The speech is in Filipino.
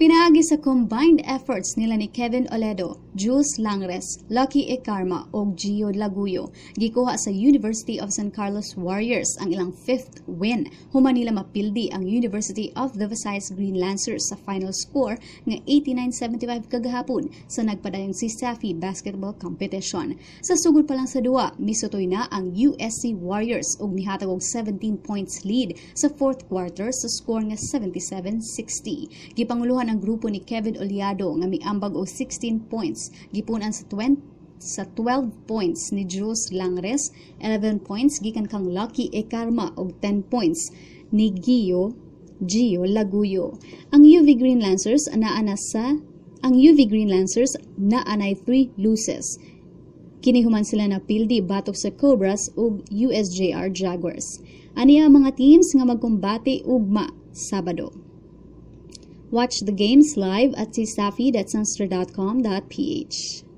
Pinaagi sa combined efforts nila ni Kevin Oledo, Jules Langres, Lucky Ekarma o Gio Laguyo, gikuha sa University of San Carlos Warriors ang ilang 5th win. Human nila mapildi ang University of the Visayas Green Lancers sa final score nga 89-75 kagahapon sa nagpadayong si Safi basketball competition. Sa sugod pa lang sa duwa, misutoy na ang USC Warriors ug nihatag og 17 points lead sa 4th quarter sa score nga 77-60. Gipanguluhan ang grupo ni Kevin Oleado nga miambag og 16 points, gipunan sa 12 points ni Jules Langres, 11 points gikan kang Lucky Ekarma og 10 points ni Gio Laguyo. Ang UV Green Lancers naanay 3 losses. Kinihuman sila na pildi batok sa Cobras ug USJR Jaguars. Ani ang mga teams nga magkumbate ugma Sabado. Watch the games live at safi.sunstar.com.ph.